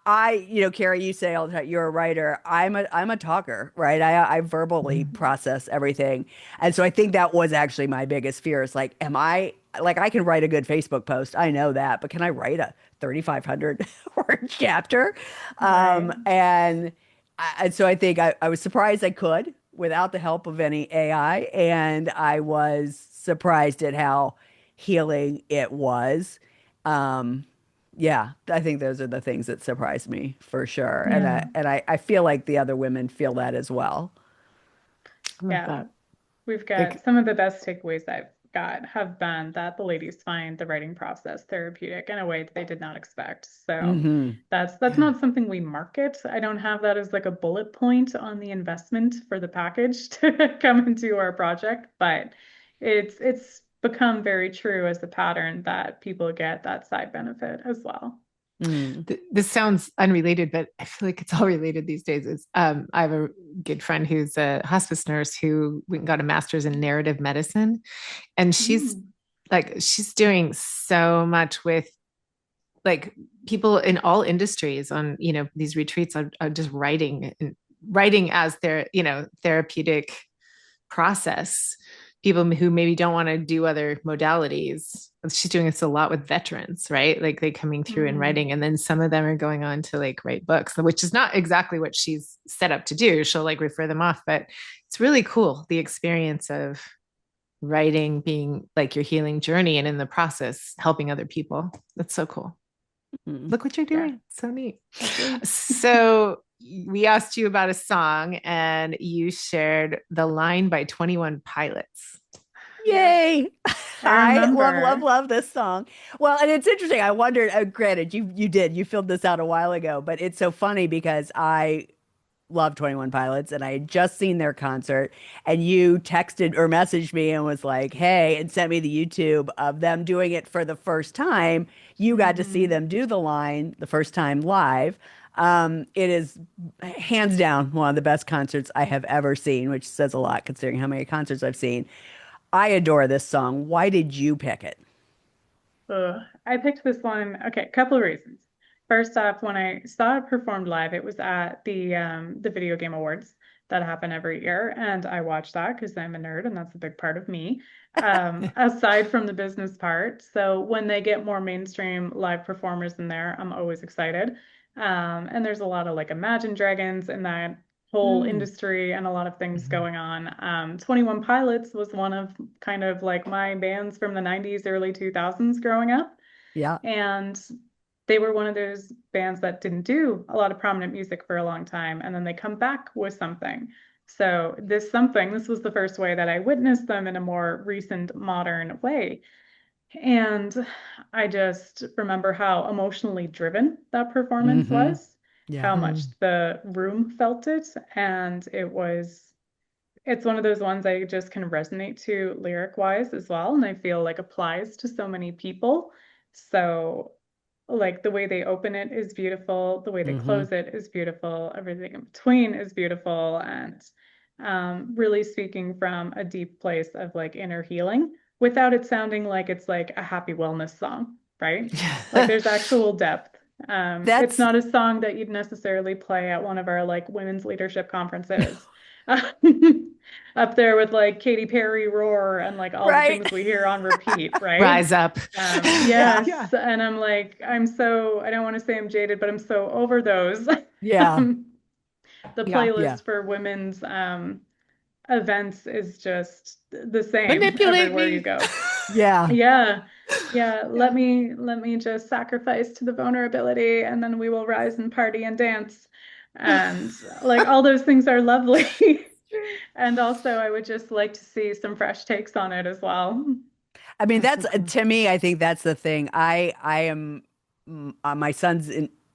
Carrie, you say all the time you're a writer. I'm a talker, right? I verbally Mhm. process everything. And so I think that was actually my biggest fear is like, am I like I can write a good Facebook post. I know that, but can I write a 3,500 word chapter? Right. And so I think I was surprised I could without the help of any AI. And I was surprised at how healing it was. Um, yeah, I think those are the things that surprised me for sure. And I Yeah. and I, I feel like the other women feel that as well. I love Yeah. that. We've got Like, some of the best takeaways I've got have been that the ladies find the writing process therapeutic in a way that they did not expect. So Hmm. that's yeah. not something we market. I don't have that as like a bullet point on the investment for the package to come into our project, but it's become very true as a pattern that people get that side benefit as well. Mm. This sounds unrelated, but I feel like it's all related these days. I have a good friend who's a hospice nurse who went and got a master's in narrative medicine, and Mm. she's doing so much with like people in all industries on these retreats are just writing and writing as their therapeutic process. People who maybe don't want to do other modalities. She's doing this a lot with veterans, right? Like they coming through and Mm. writing, and then some of them are going on to like write books, which is not exactly what she's set up to do. She'll like refer them off, but it's really cool the experience of writing being like your healing journey and in the process helping other people. That's so cool. Mm. Look what you're Yeah, doing. So neat. agreed. So we asked you about a song and you shared The Line by 21 Pilots. Yes, Yay. I I love, love, remember. love this song. Well, and it's interesting. I wondered, granted, you filled this out a while ago, but it's so funny because I love 21 Pilots and I had just seen their concert and you texted or messaged me and was like, hey, and sent me the YouTube of them doing it for the first time. You got to see Hmm. them do the line the first time live. It is hands down one of the best concerts I have ever seen, which says a lot considering how many concerts I've seen. I adore this song. Why did you pick it? Ugh. I picked this one. Okay, a couple of reasons. First off, when I saw it performed live, it was at the Video Game Awards that happen every year. And I watch that because I'm a nerd and that's a big part of me, aside from the business part. So when they get more mainstream live performers in there, I'm always excited. And there's a lot of like Imagine Dragons in that whole Mm. industry and a lot of things Mhm. going on. 21 Pilots was one of kind of like my bands from the 90s, early 2000s growing up. Yeah. And they were one of those bands that didn't do a lot of prominent music for a long time. And then they come back with something. So this was the first way that I witnessed them in a more recent modern way. And I just remember how emotionally driven that performance Hmm. was, Yeah. how much Mm. the room felt it. And it's one of those ones I just can resonate to lyric wise as well. And I feel like applies to so many people. So, like the way they open it is beautiful, the way they Hmm. close it is beautiful, everything in between is beautiful. And really speaking from a deep place of like inner healing without it sounding like it's like a happy wellness song, right? Like there's actual depth. It's That's not a song that you'd necessarily play at one of our like women's leadership conferences. Up there with like Katy Perry Roar and like all the right. things we hear on repeat, right? Rise up. Yeah. Yeah. Yes. And I'm like, I don't want to say I'm jaded, but I'm so over those. Yeah. The Yeah. Yeah. playlist for women's events is just the same Manipulate everywhere you me. go. Yeah. Yeah. Yeah, Yeah. let me just sacrifice to the vulnerability and then we will rise and party and dance. And like all those things are lovely. True. And also I would just like to see some fresh takes on it as well. I mean, That's that's so cool. to me, I think that's the thing. I am my son's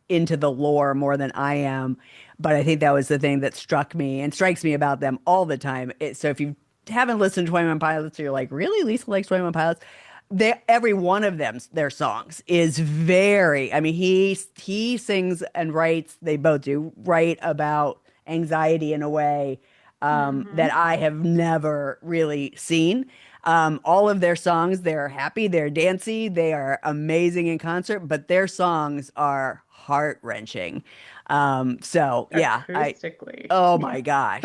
into the lore more than I am, but I think that was the thing that struck me and strikes me about them all the time. So if you haven't listened to 21 Pilots, you're like, really? Lisa likes 21 Pilots? Every one of them, their songs is very, I mean, he sings and writes, they both do, write about anxiety in a way that Hmm. I have never really seen. All of their songs, they're happy, they're dancey, they are amazing in concert, but their songs are heart-wrenching. So yeah, Acoustically. oh Yeah. my gosh,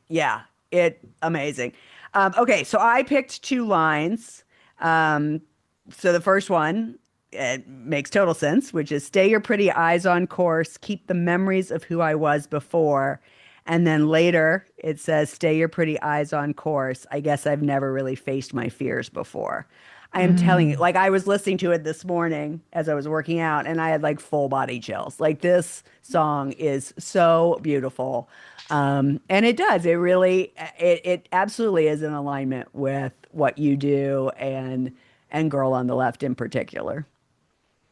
yeah, amazing. Okay, so I picked two lines. Um, so the first one, it makes total sense, which is stay your pretty eyes on course, keep the memories of who I was before. And then later it says, stay your pretty eyes on course. I guess I've never really faced my fears before. I am telling you, Mm. like I was listening to it this morning as I was working out and I had like full body chills. Like this song is so beautiful. And it does. It really, it absolutely is in alignment with what you do and Girl on the Left in particular.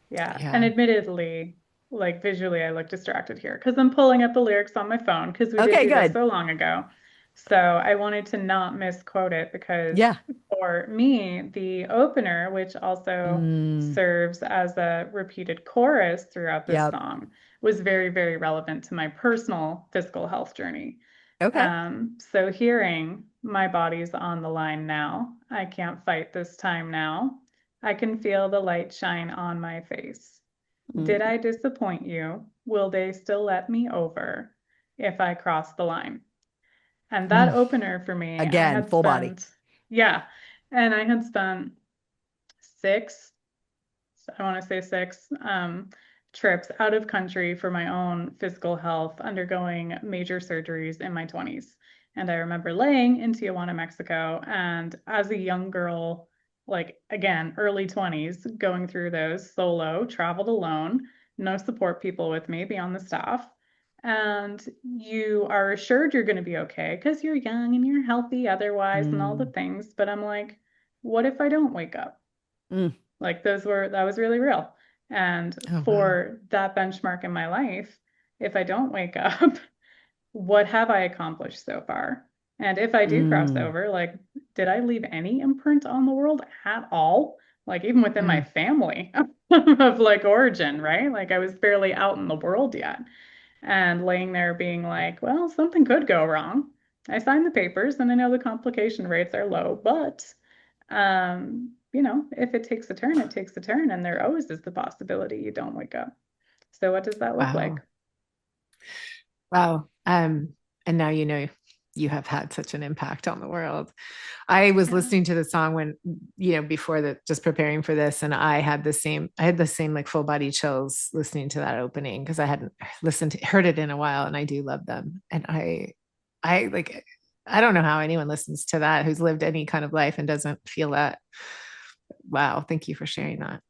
Yeah. And Yeah. admittedly, like visually, I look distracted here because I'm pulling up the lyrics on my phone because we did Okay, do this good. so long ago. So I wanted to not misquote it because Yeah. for me, the opener, which also Mm, serves as a repeated chorus throughout this yep. song, was very, very relevant to my personal physical health journey. Okay. So hearing my body's on the line now, I can't fight this time now. I can feel the light shine on my face. Did Mm, I disappoint you? Will they still let me over if I cross the line? And that Mm. opener for me, again, full body. yeah, and I had spent six I want to say six trips out of country for my own physical health, undergoing major surgeries in my 20s. And I remember laying in Tijuana, Mexico, and as a young girl, like again, early 20s, going through those solo, traveled alone, no support people with me beyond the staff. And you are assured you're going to be okay because you're young and you're healthy otherwise, and all the Mm, things. But I'm like, what if I don't wake up? mm, Like that was really real. And Oh, wow. for that benchmark in my life, if I don't wake up, what have I accomplished so far? And if I do cross mm, over, like, did I leave any imprint on the world at all? Like, even within my Mm. family of like origin, right? Like, I was barely out in the world yet. And laying there being like, well, something could go wrong. I signed the papers and I know the complication rates are low, but if it takes a turn, it takes a turn, and there always is the possibility you don't wake up. So what does that look like? Wow. Wow. And now you know you have had such an impact on the world. I was Yeah. listening to the song when, before that, just preparing for this, and I had the same like full body chills listening to that opening because I hadn't heard it in a while, and I do love them. And I like, I don't know how anyone listens to that who's lived any kind of life and doesn't feel that. Wow, thank you for sharing that.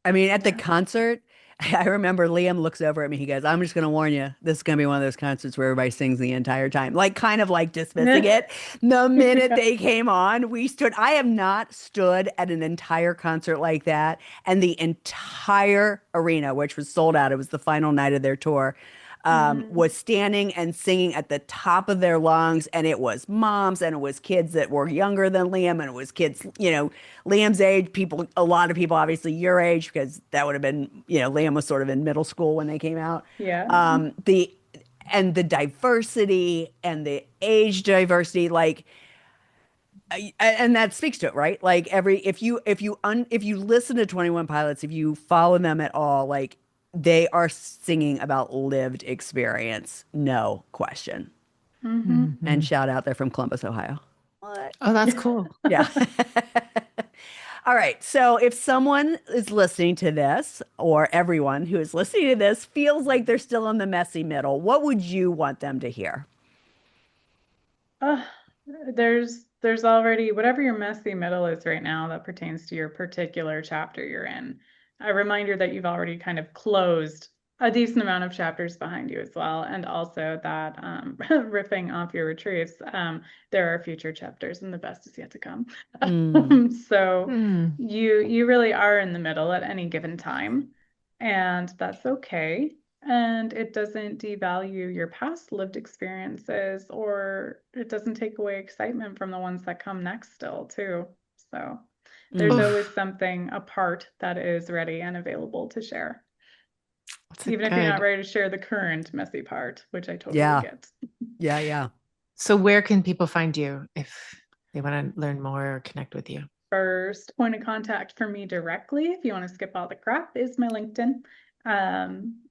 I mean, at the Yeah. concert, I remember Liam looks over at me. He goes, I'm just going to warn you. This is going to be one of those concerts where everybody sings the entire time, like kind of like dismissing it. The minute Yeah. they came on, we stood. I have not stood at an entire concert like that. And the entire arena, which was sold out, it was the final night of their tour, Mhm. was standing and singing at the top of their lungs. And it was moms and it was kids that were younger than Liam and it was kids, Liam's age, people, a lot of people, obviously your age, because that would have been, Liam was sort of in middle school when they came out. Yeah. The and the diversity and the age diversity, like, and that speaks to it, right? Like if you listen to 21 Pilots, if you follow them at all, like they are singing about lived experience, no question. Hmm. And Mhm. shout out, they're from Columbus, Ohio. What? Oh, that's cool. Yeah. All right. So if someone is listening to this, or everyone who is listening to this feels like they're still in the messy middle, what would you want them to hear? Uh, there's already whatever your messy middle is right now that pertains to your particular chapter you're in. A reminder that you've already kind of closed a decent amount of chapters behind you as well, and also that riffing off your retrieves, there are future chapters, and the best is yet to come. Mm. So Hmm. you really are in the middle at any given time, and that's okay. And it doesn't devalue your past lived experiences, or it doesn't take away excitement from the ones that come next still, too. So there's Mm. always Oof, something apart that is ready and available to share, that's a even if you're not good. ready to share the current messy part, which I totally Yeah. get. Yeah. Yeah. So where can people find you if they want to learn more or connect with you? First point of contact for me directly, if you want to skip all the crap, is my LinkedIn.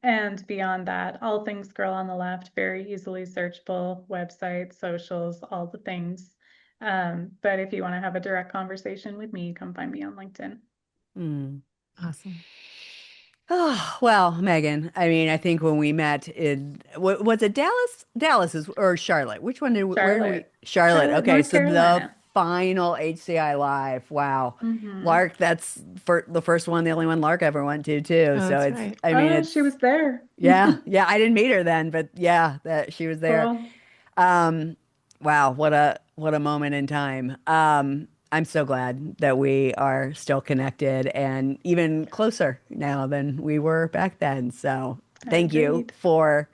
And beyond that, all things Girl on the Left, very easily searchable, website, socials, all the things. But if you want to have a direct conversation with me, come find me on LinkedIn. Mm. Awesome. Oh, well, Megan, I mean, I think when we met in, was it Dallas? Dallas is, or Charlotte? Which one where did we? Charlotte, Charlotte. Charlotte, Okay. North So the Carolina. final HCI Live. Wow. Hmm. Lark, that's for the first one, the only one Lark ever went to too. Oh, So that's it's, right. I mean, Oh, it's, she was there. yeah, yeah. I didn't meet her then, but yeah, that she was there. Cool. Um, wow, what a moment in time. I'm so glad that we are still connected and even closer now than we were back then. So thank you Agreed. for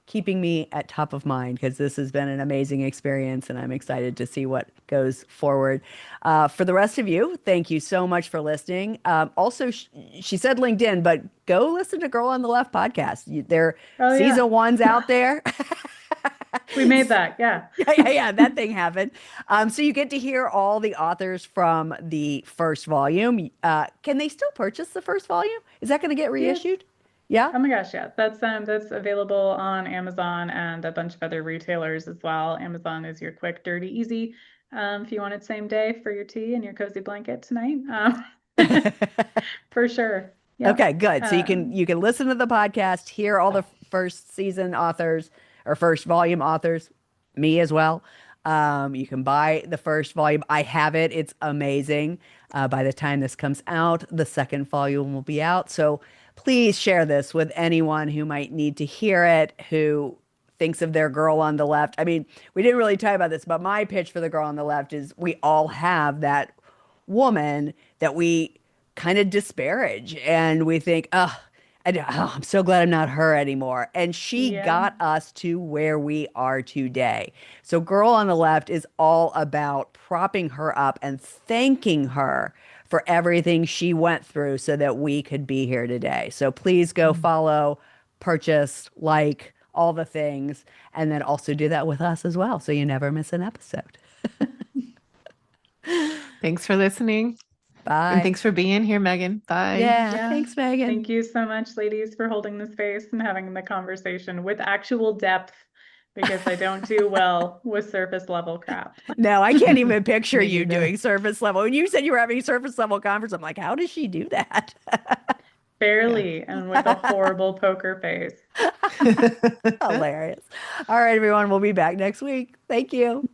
keeping me at top of mind because this has been an amazing experience and I'm excited to see what goes forward. For the rest of you, thank you so much for listening. Also, she said LinkedIn, but go listen to Girl on the Left podcast. Their Oh, yeah. season one's out there. We made that. Yeah. Yeah, yeah, yeah, that thing happened. So you get to hear all the authors from the first volume. Can they still purchase the first volume? Is that going to get Yes. reissued? Yeah. Oh my gosh, yeah. That's available on Amazon and a bunch of other retailers as well. Amazon is your quick, dirty, easy. If you want it same day for your tea and your cozy blanket tonight. For sure. Yep. Okay, good. So Um, you can listen to the podcast, hear all the first season authors or first volume authors, me as well. You can buy the first volume. I have it. It's amazing. By the time this comes out, the second volume will be out. So please share this with anyone who might need to hear it, who thinks of their girl on the left. I mean, we didn't really talk about this, but my pitch for the girl on the left is we all have that woman that we kind of disparage and we think, oh, I'm so glad I'm not her anymore. And she yeah. got us to where we are today. So, Girl on the Left is all about propping her up and thanking her for everything she went through so that we could be here today. So, please go Mm. follow, purchase, like all the things, and then also do that with us as well so you never miss an episode. Thanks for listening. And Bye. thanks for being here, Megan. Bye. Yeah, Yeah. thanks, Megan. Thank you so much, ladies, for holding the space and having the conversation with actual depth because I don't do well with surface level crap. No, I can't even picture Me you neither. doing surface level. When you said you were having a surface level conference, I'm like, how does she do that? Yeah. Barely, and with a horrible poker face. Hilarious. All right, everyone. We'll be back next week. Thank you.